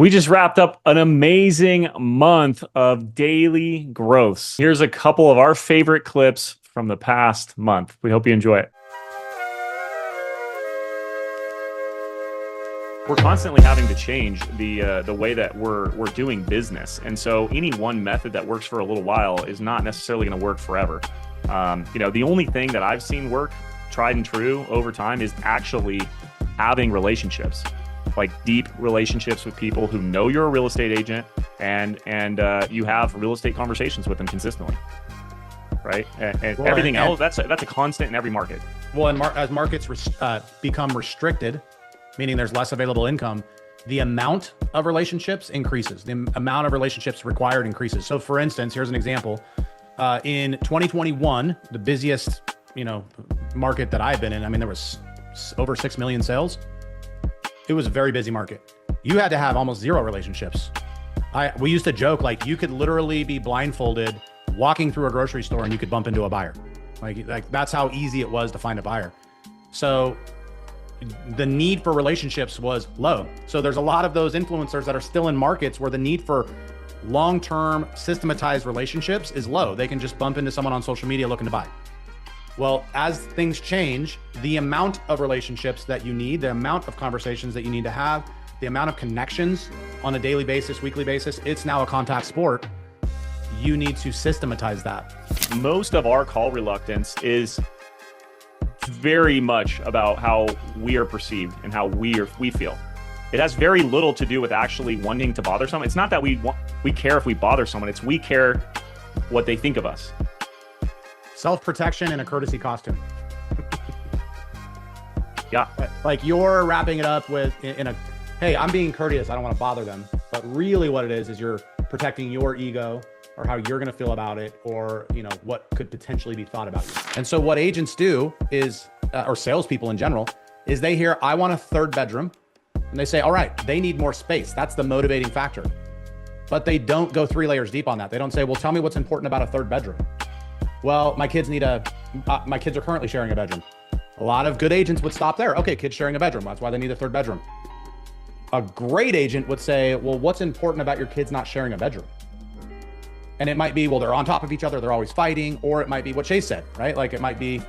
We just wrapped up an amazing month of daily growths. Here's a couple of our favorite clips from the past month. We hope you enjoy it. We're constantly having to change the way that we're doing business, and so any one method that works for a little while is not necessarily going to work forever. The only thing that I've seen work tried and true over time is actually having relationships, like deep relationships with people who know you're a real estate agent, and you have real estate conversations with them consistently, right? And well, everything else, that's a constant in every market. Well, and as markets become restricted, meaning there's less available income, the amount of relationships increases. The amount of relationships required increases. So for instance, here's an example. In 2021, the busiest, market that I've been in, I mean, there was over 6 million sales. It was a very busy market. You had to have almost zero relationships. We used to joke, like, you could literally be blindfolded walking through a grocery store and you could bump into a buyer. Like that's how easy it was to find a buyer. So the need for relationships was low. So there's a lot of those influencers that are still in markets where the need for long-term systematized relationships is low. They can just bump into someone on social media looking to buy. Well, as things change, the amount of relationships that you need, the amount of conversations that you need to have, the amount of connections on a daily basis, weekly basis, it's now a contact sport. You need to systematize that. Most of our call reluctance is very much about how we are perceived and how we feel. It has very little to do with actually wanting to bother someone. It's not that we care if we bother someone. It's we care what they think of us. Self-protection in a courtesy costume. Yeah. Like you're wrapping it up with hey, I'm being courteous, I don't want to bother them. But really what it is you're protecting your ego, or how you're going to feel about it, or what could potentially be thought about you. And so what agents do is, or salespeople in general, is they hear, I want a third bedroom. And they say, all right, they need more space. That's the motivating factor. But they don't go 3 layers deep on that. They don't say, well, tell me what's important about a third bedroom. Well, my kids are currently sharing a bedroom. A lot of good agents would stop there. Okay, kids sharing a bedroom. That's why they need a third bedroom. A great agent would say, well, what's important about your kids not sharing a bedroom? And it might be, well, they're on top of each other, they're always fighting, or it might be what Chase said, right? Like it might be,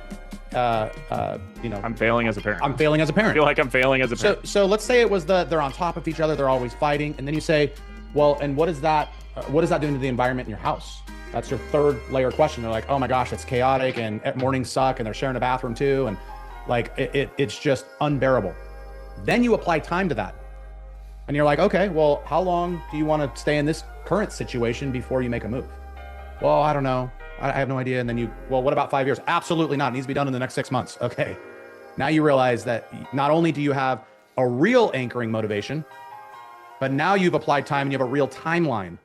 I'm failing as a parent. I'm failing as a parent. I feel like I'm failing as a parent. So let's say it was they're on top of each other, they're always fighting. And then you say, well, and what is that doing to the environment in your house? That's your third layer question. They're like, oh my gosh, it's chaotic and mornings suck and they're sharing a bathroom too. And like, it's just unbearable. Then you apply time to that. And you're like, okay, well, how long do you want to stay in this current situation before you make a move? Well, I don't know. I have no idea. And then well, what about 5 years? Absolutely not. It needs to be done in the next 6 months. Okay. Now you realize that not only do you have a real anchoring motivation, but now you've applied time and you have a real timeline